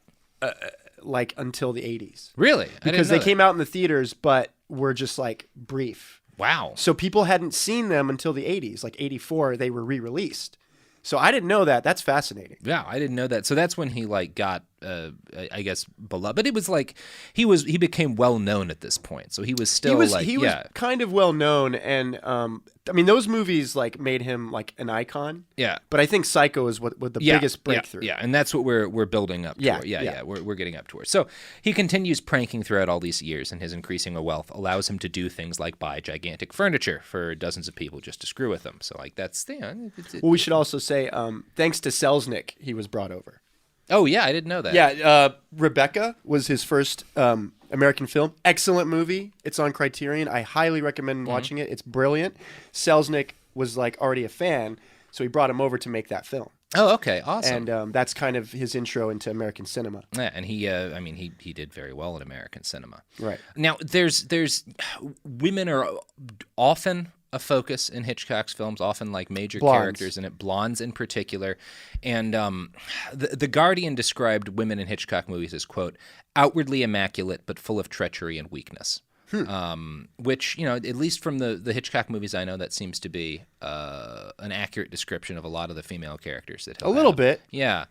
until the 80s. Really? Because they came out in the theaters, but were just, brief. Wow. So people hadn't seen them until the 80s. 84, they were re-released. So I didn't know that. That's fascinating. Yeah, I didn't know that. So that's when he got, I guess, beloved. But it was he became well known at this point. So he was still he was kind of well known, and I mean those movies made him an icon. Yeah. But I think Psycho is what the biggest breakthrough. Yeah, and that's what we're building up toward. Yeah. We're getting up towards. So he continues pranking throughout all these years, and his increasing wealth allows him to do things like buy gigantic furniture for dozens of people just to screw with them. So that's well, we should also say thanks to Selznick, he was brought over. Oh, yeah, I didn't know that. Yeah, Rebecca was his first American film. Excellent movie. It's on Criterion. I highly recommend watching it. It's brilliant. Selznick was already a fan, so he brought him over to make that film. Oh, okay, awesome. And that's kind of his intro into American cinema. Yeah, and he did very well in American cinema. Right. Now, there's women are often a focus in Hitchcock's films, often major characters in it, blondes in particular. And the Guardian described women in Hitchcock movies as, quote, outwardly immaculate but full of treachery and weakness. Which, at least from the Hitchcock movies I know, that seems to be an accurate description of a lot of the female characters that he'll have. A little bit. Yeah.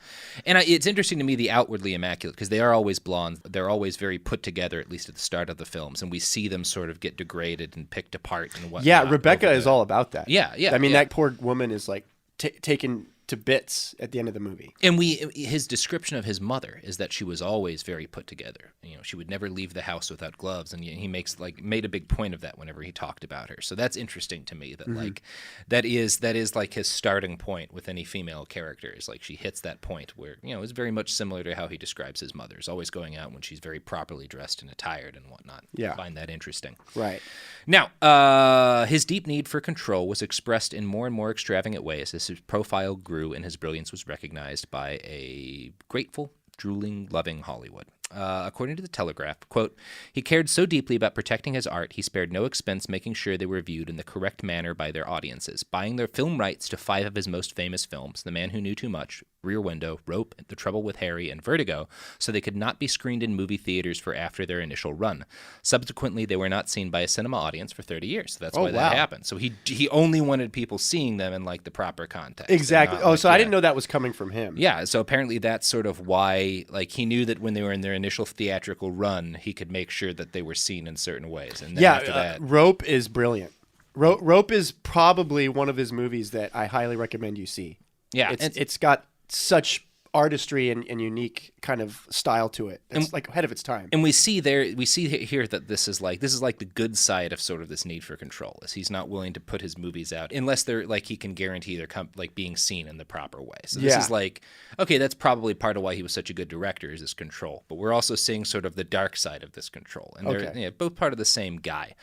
And it's interesting to me, the outwardly immaculate, because they are always blonde. They're always very put together, at least at the start of the films, and we see them sort of get degraded and picked apart and whatnot. Yeah, Rebecca is all about that. Yeah. I mean, that poor woman is taken to bits at the end of the movie. And his description of his mother is that she was always very put together. She would never leave the house without gloves, and he made a big point of that whenever he talked about her. So that's interesting to me that that is like his starting point with any female character. Is like she hits that point where it's very much similar to how he describes his mother. Is always going out when she's very properly dressed and attired and whatnot. Yeah, I find that interesting. Right. Now, his deep need for control was expressed in more and more extravagant ways as his profile grew and his brilliance was recognized by a grateful, drooling, loving Hollywood. According to the Telegraph, quote, he cared so deeply about protecting his art, he spared no expense making sure they were viewed in the correct manner by their audiences, buying their film rights to 5 of his most famous films, The Man Who Knew Too Much, Rear Window, Rope, The Trouble with Harry, and Vertigo, so they could not be screened in movie theaters for after their initial run. Subsequently, they were not seen by a cinema audience for 30 years. So that's why that happened. So he only wanted people seeing them in like the proper context. Exactly. So I didn't know that was coming from him. Yeah. So apparently that's sort of why, like, he knew that when they were in their initial theatrical run, he could make sure that they were seen in certain ways. And then after that, Rope is brilliant. Rope is probably one of his movies that I highly recommend you see. Yeah, it's got such artistry and unique kind of style to it. It's like ahead of its time. And we see here that this is like the good side of sort of this need for control. Is he's not willing to put his movies out unless they're like he can guarantee they're like being seen in the proper way. So this is like, okay, that's probably part of why he was such a good director is this control. But we're also seeing sort of the dark side of this control, and they're both part of the same guy.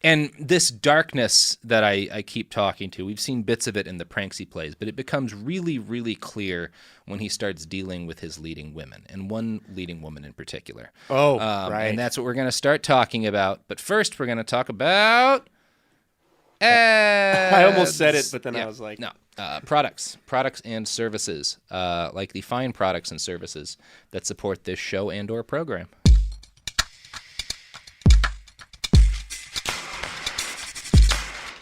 And this darkness that I keep talking to, we've seen bits of it in the pranks he plays, but it becomes really, really clear when he starts dealing with his leading women, and one leading woman in particular. Right. And that's what we're going to start talking about. But first, we're going to talk about ads. I almost said it, but then I was like... No. Products and services, like the fine products and services that support this show and or program.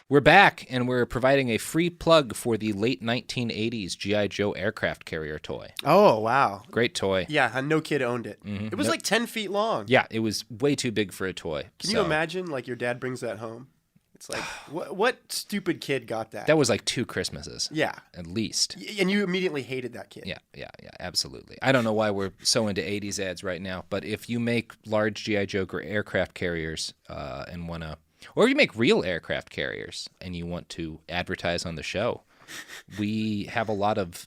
We're back, and we're providing a free plug for the late 1980s G.I. Joe aircraft carrier toy. Oh, wow. Great toy. Yeah, no kid owned it. Mm-hmm. It was like 10 feet long. Yeah, it was way too big for a toy. Can you imagine, like, your dad brings that home? It's like, what stupid kid got that? That was like 2 Christmases. Yeah. At least. And you immediately hated that kid. Yeah, absolutely. I don't know why we're so into 80s ads right now, but if you make large G.I. Joe aircraft carriers and want to... Or if you make real aircraft carriers and you want to advertise on the show, we have a lot of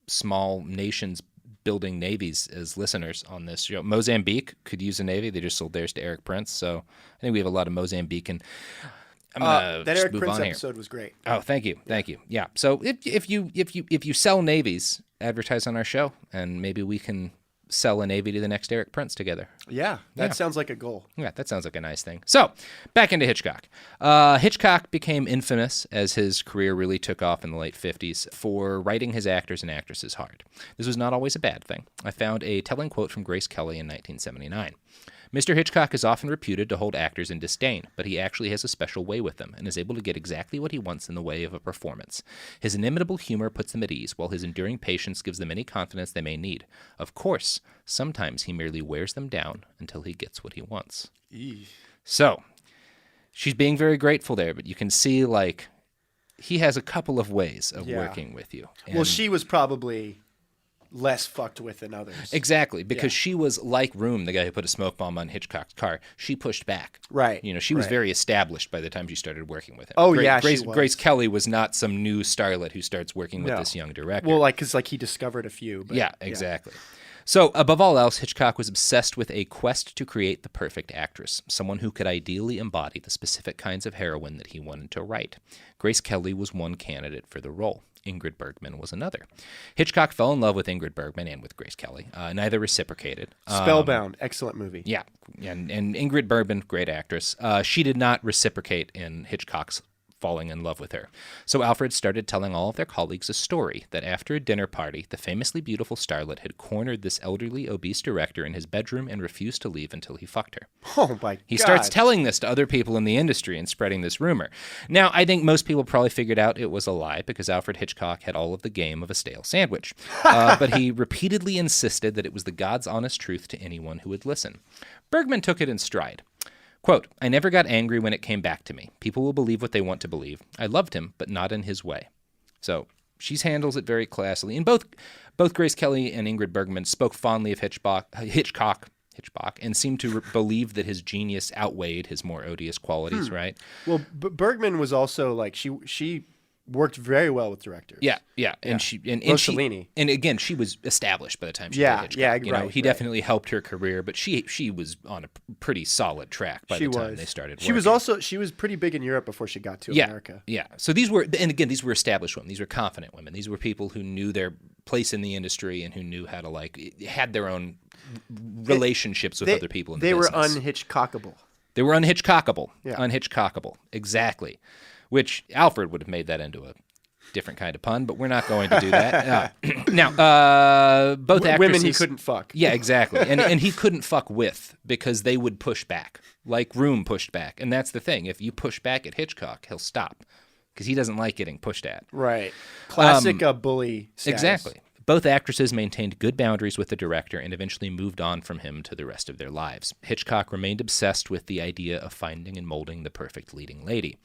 small nations building navies as listeners on this show. Mozambique could use a navy. They just sold theirs to Eric Prince. So I think we have a lot of Mozambican. That Eric Prince episode was great. Oh, thank you. Yeah. So if you sell navies, advertise on our show, and maybe we can sell a navy to the next Eric Prince together. Yeah, that sounds like a goal. Yeah, that sounds like a nice thing. So, back into Hitchcock. Hitchcock became infamous as his career really took off in the late 50s for writing his actors and actresses hard. This was not always a bad thing. I found a telling quote from Grace Kelly in 1979. Mr. Hitchcock is often reputed to hold actors in disdain, but he actually has a special way with them and is able to get exactly what he wants in the way of a performance. His inimitable humor puts them at ease, while his enduring patience gives them any confidence they may need. Of course, sometimes he merely wears them down until he gets what he wants. Eesh. So, she's being very grateful there, but you can see, like, he has a couple of ways of working with you. And well, she was probably less fucked with than others. Exactly, because she was like Room, the guy who put a smoke bomb on Hitchcock's car. She pushed back. Right. She was very established by the time she started working with him. Oh, Grace, she was. Grace Kelly was not some new starlet who starts working with this young director. Well, because he discovered a few. But, yeah, exactly. So, above all else, Hitchcock was obsessed with a quest to create the perfect actress, someone who could ideally embody the specific kinds of heroine that he wanted to write. Grace Kelly was one candidate for the role. Ingrid Bergman was another. Hitchcock fell in love with Ingrid Bergman and with Grace Kelly. Neither reciprocated. Spellbound, excellent movie. Yeah, and Ingrid Bergman, great actress. She did not reciprocate in Hitchcock's falling in love with her. So Alfred started telling all of their colleagues a story that after a dinner party, the famously beautiful starlet had cornered this elderly, obese director in his bedroom and refused to leave until he fucked her. Oh, my God. He starts telling this to other people in the industry and spreading this rumor. Now, I think most people probably figured out it was a lie because Alfred Hitchcock had all of the game of a stale sandwich. But he repeatedly insisted that it was the God's honest truth to anyone who would listen. Bergman took it in stride. Quote, I never got angry when it came back to me. People will believe what they want to believe. I loved him, but not in his way. So She handles it very classily. And both Grace Kelly and Ingrid Bergman spoke fondly of Hitchcock, and seemed to believe that his genius outweighed his more odious qualities, right? Well, Bergman was also like, she worked very well with directors. Yeah. And Rossellini. And again, she was established by the time she did Hitchcock. He definitely helped her career, but she was on a pretty solid track by the time they started working. She was pretty big in Europe before she got to America. Yeah. So these were established women. These were confident women. These were people who knew their place in the industry and who knew how to had their own relationships with other people in the business. They were unhitchcockable. They were unhitchcockable. Yeah. Unhitchcockable. Exactly. Which Alfred would have made that into a different kind of pun, but we're not going to do that. Now, both actresses... Women he couldn't fuck. Yeah, exactly. And he couldn't fuck with because they would push back, like Room pushed back. And that's the thing. If you push back at Hitchcock, he'll stop because he doesn't like getting pushed at. Right. Classic bully status. Exactly. Both actresses maintained good boundaries with the director and eventually moved on from him to the rest of their lives. Hitchcock remained obsessed with the idea of finding and molding the perfect leading lady.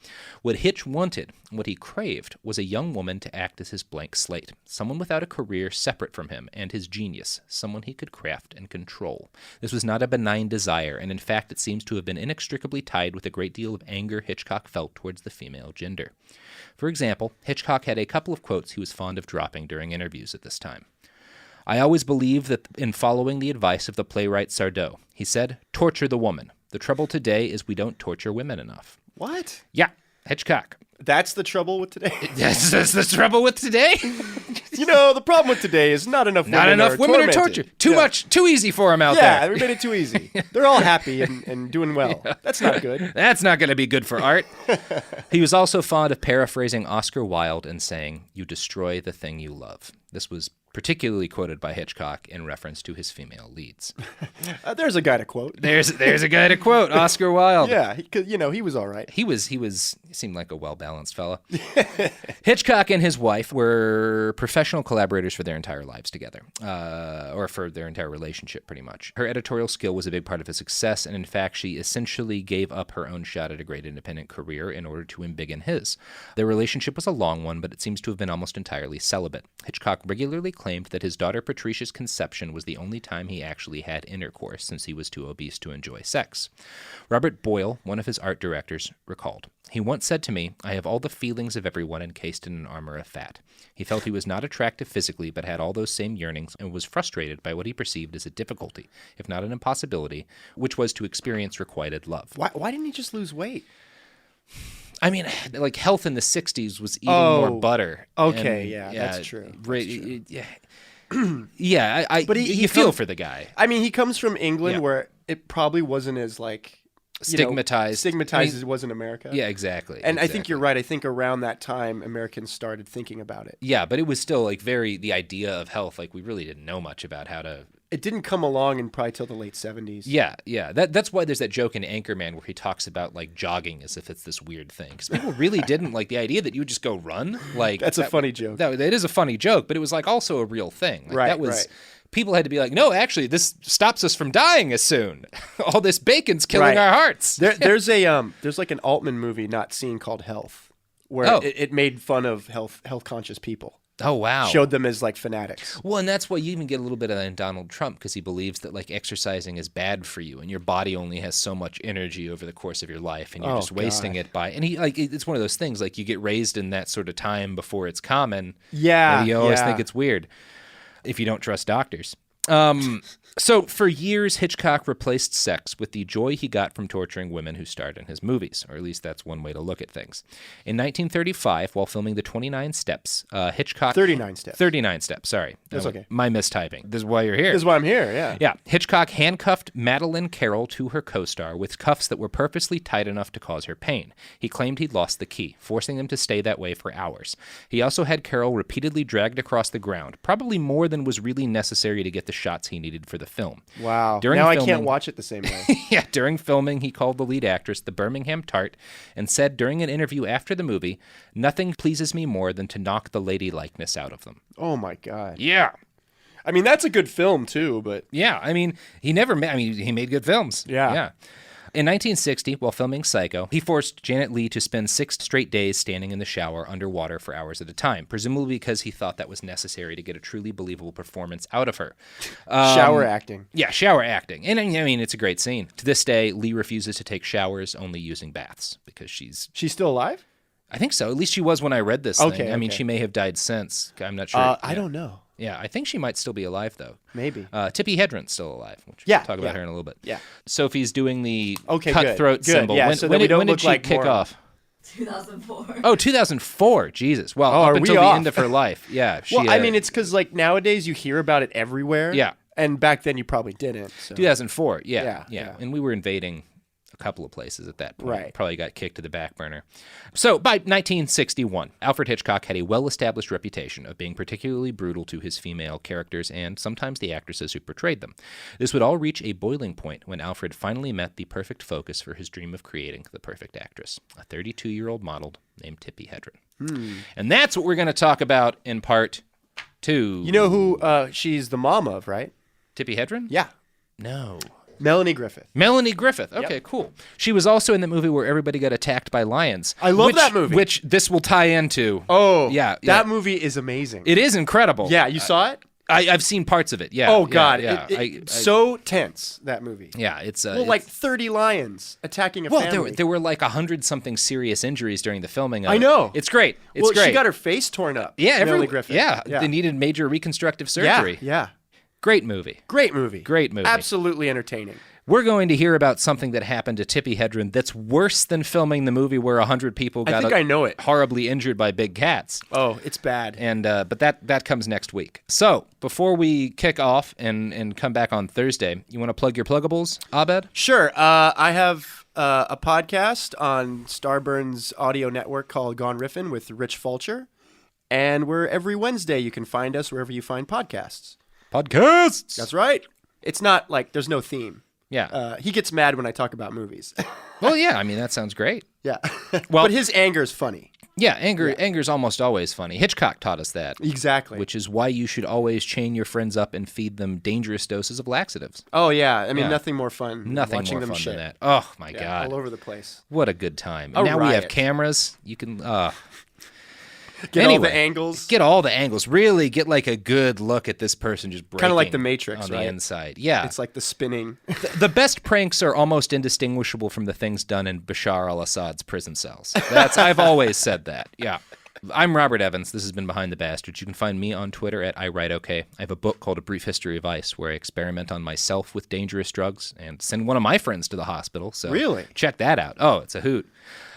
What Hitch wanted, what he craved, was a young woman to act as his blank slate, someone without a career separate from him and his genius, someone he could craft and control. This was not a benign desire, and in fact it seems to have been inextricably tied with a great deal of anger Hitchcock felt towards the female gender. For example, Hitchcock had a couple of quotes he was fond of dropping during interviews at this time. "I always believe that in following the advice of the playwright Sardou. He said, 'Torture the woman. The trouble today is we don't torture women enough.'" What? Yeah, Hitchcock. That's the trouble with today? That's the trouble with today? The problem with today is not enough women are tortured. Too much, too easy for them out there. Yeah, we made it too easy. They're all happy and doing well. Yeah. That's not good. That's not going to be good for art. He was also fond of paraphrasing Oscar Wilde and saying, "You destroy the thing you love." This was particularly quoted by Hitchcock in reference to his female leads. There's a guy to quote. There's a guy to quote, Oscar Wilde. Yeah, he was all right. He seemed like a well-balanced fella. Hitchcock and his wife were professional collaborators for their entire lives together, or for their entire relationship, pretty much. Her editorial skill was a big part of his success, and in fact, she essentially gave up her own shot at a great independent career in order to embiggen his. Their relationship was a long one, but it seems to have been almost entirely celibate. Hitchcock regularly claimed that his daughter Patricia's conception was the only time he actually had intercourse, since he was too obese to enjoy sex. Robert Boyle, one of his art directors, recalled, "He once said to me, 'I have all the feelings of everyone encased in an armor of fat.' He felt he was not attractive physically, but had all those same yearnings and was frustrated by what he perceived as a difficulty, if not an impossibility, which was to experience requited love." Why didn't he just lose weight? I mean, like, health in the 60s was eating more butter. Okay, that's true. But you feel for the guy. I mean, he comes from England where it probably wasn't as, like, stigmatized as it was in America. Yeah, exactly. And I think you're right. I think around that time, Americans started thinking about it. Yeah, but it was still, like, the idea of health, like, we really didn't know much about how to... It didn't come along in probably till the late 70s. Yeah. That's why there's that joke in Anchorman where he talks about, like, jogging as if it's this weird thing. Because people really didn't, like, the idea that you would just go run. Like, that's a funny joke. That is a funny joke, but it was, like, also a real thing. Like, right. People had to be like, no, actually, this stops us from dying as soon. All this bacon's killing our hearts. There's like an Altman movie not seen called Health, where it made fun of health conscious people. Oh, wow. Showed them as, like, fanatics. Well, and that's why you even get a little bit of that in Donald Trump, because he believes that, like, exercising is bad for you, and your body only has so much energy over the course of your life, and you're just wasting it by... And he, like, it's one of those things, like, you get raised in that sort of time before it's common. Yeah. And you always think it's weird, if you don't trust doctors. So for years, Hitchcock replaced sex with the joy he got from torturing women who starred in his movies, or at least that's one way to look at things. In 1935, while filming The 29 Steps, Hitchcock... 39 Steps. 39 Steps, sorry. That's okay. My mistyping. This is why you're here. This is why I'm here, yeah. Yeah. Hitchcock handcuffed Madeleine Carroll to her co-star with cuffs that were purposely tight enough to cause her pain. He claimed he'd lost the key, forcing them to stay that way for hours. He also had Carroll repeatedly dragged across the ground, probably more than was really necessary to get the shots he needed for the film. Wow. Now I can't watch it the same way. Yeah, during filming, he called the lead actress the Birmingham Tart and said during an interview after the movie, "Nothing pleases me more than to knock the ladylikeness out of them." Oh, my God. Yeah. I mean, that's a good film, too, but... Yeah, I mean, he made good films. Yeah. In 1960, while filming Psycho, he forced Janet Leigh to spend 6 straight days standing in the shower underwater for hours at a time, presumably because he thought that was necessary to get a truly believable performance out of her. Shower acting. Yeah, shower acting. And I mean, it's a great scene. To this day, Leigh refuses to take showers, only using baths, because she's still alive? I think so. At least she was when I read this thing. I mean, she may have died since. I'm not sure. I don't know. Yeah, I think she might still be alive, though. Maybe. Tippi Hedren's still alive. We'll talk about her in a little bit. Yeah. Sophie's doing the good. cutthroat symbol. Yeah, when did she kick off? 2004. Oh, 2004. Jesus. Well, up until the end of her life. Yeah. Well, I mean, it's because like nowadays you hear about it everywhere. Yeah. And back then you probably didn't. So. 2004. Yeah. Yeah. And we were invading a couple of places at that point. Right. Probably got kicked to the back burner. So by 1961, Alfred Hitchcock had a well-established reputation of being particularly brutal to his female characters and sometimes the actresses who portrayed them. This would all reach a boiling point when Alfred finally met the perfect focus for his dream of creating the perfect actress, a 32-year-old model named Tippi Hedren. And that's what we're going to talk about in part 2. You know who she's the mom of, right? Tippi Hedren? Yeah. No. Melanie Griffith. Melanie Griffith. Okay, cool. She was also in the movie where everybody got attacked by lions. I love that movie. Which this will tie into. Oh, yeah. That movie is amazing. It is incredible. Yeah, you saw it? I've seen parts of it. Yeah. Oh God, yeah. So tense, that movie. Yeah, it's like 30 lions attacking a family. Well, there were like 100-something serious injuries during the filming of it. I know. It's great. It's great. She got her face torn up. Yeah, Melanie Griffith. Yeah, they needed major reconstructive surgery. Yeah. Great movie. Great movie. Absolutely entertaining. We're going to hear about something that happened to Tippi Hedren that's worse than filming the movie where 100 people got I know it. horribly injured by big cats. Oh, it's bad. And but that comes next week. So before we kick off and come back on Thursday, you want to plug your pluggables, Abed? Sure. I have a podcast on Starburn's audio network called Gone Riffin' with Rich Fulcher. And we're every Wednesday. You can find us wherever you find podcasts. Podcasts! That's right. It's not like there's no theme. Yeah. He gets mad when I talk about movies. Well, yeah. I mean, that sounds great. Yeah. But his anger is funny. Yeah, anger's almost always funny. Hitchcock taught us that. Exactly. Which is why you should always chain your friends up and feed them dangerous doses of laxatives. Oh, yeah. I mean, nothing more fun watching them shit. Than that. Oh, my God. All over the place. What a good time. And now we have cameras. You can... Get all the angles. Get all the angles. Really get like a good look at this person just breaking. Kind of like the Matrix, on right? the inside. Yeah. It's like the spinning. The best pranks are almost indistinguishable from the things done in Bashar al-Assad's prison cells. I've always said that. Yeah. I'm Robert Evans. This has been Behind the Bastards. You can find me on Twitter at iWriteOK. I have a book called A Brief History of Ice where I experiment on myself with dangerous drugs and send one of my friends to the hospital. So really? Check that out. Oh, it's a hoot.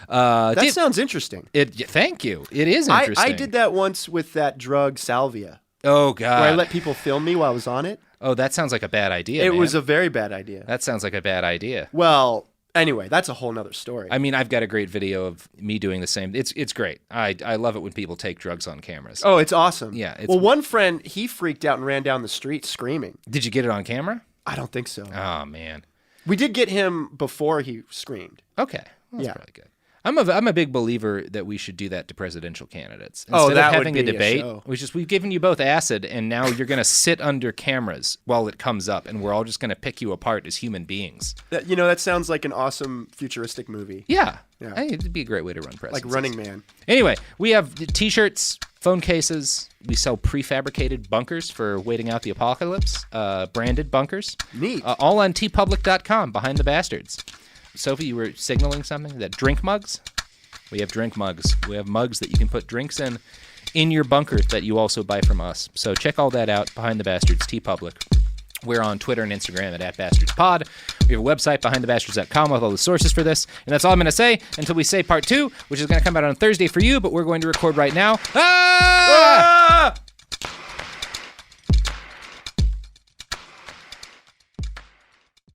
That sounds interesting. Thank you. It is interesting. I did that once with that drug salvia. Oh, God. Where I let people film me while I was on it. Oh, that sounds like a bad idea, It was a very bad idea. That sounds like a bad idea. Well, anyway, that's a whole nother story. I mean, I've got a great video of me doing the same. It's great. I love it when people take drugs on cameras. Oh, it's awesome. Yeah. Well, one friend, he freaked out and ran down the street screaming. Did you get it on camera? I don't think so. Oh, man. We did get him before he screamed. Okay. Well, that's probably good. I'm a big believer that we should do that to presidential candidates. Instead of having would be a debate, show. we've given you both acid, and now you're going to sit under cameras while it comes up, and we're all just going to pick you apart as human beings. That sounds like an awesome futuristic movie. Yeah. It'd be a great way to run presidencies. Like Running Man. Anyway, we have T-shirts, phone cases. We sell prefabricated bunkers for waiting out the apocalypse, branded bunkers. Neat. All on tpublic.com, Behind the Bastards. Sophie, you were signaling something? That drink mugs? We have drink mugs. We have mugs that you can put drinks in your bunker that you also buy from us. So check all that out, Behind the Bastards, TeePublic. We're on Twitter and Instagram at @BastardsPod. We have a website, BehindTheBastards.com, with all the sources for this. And that's all I'm going to say until we say part 2, which is going to come out on Thursday for you, but we're going to record right now. Ah!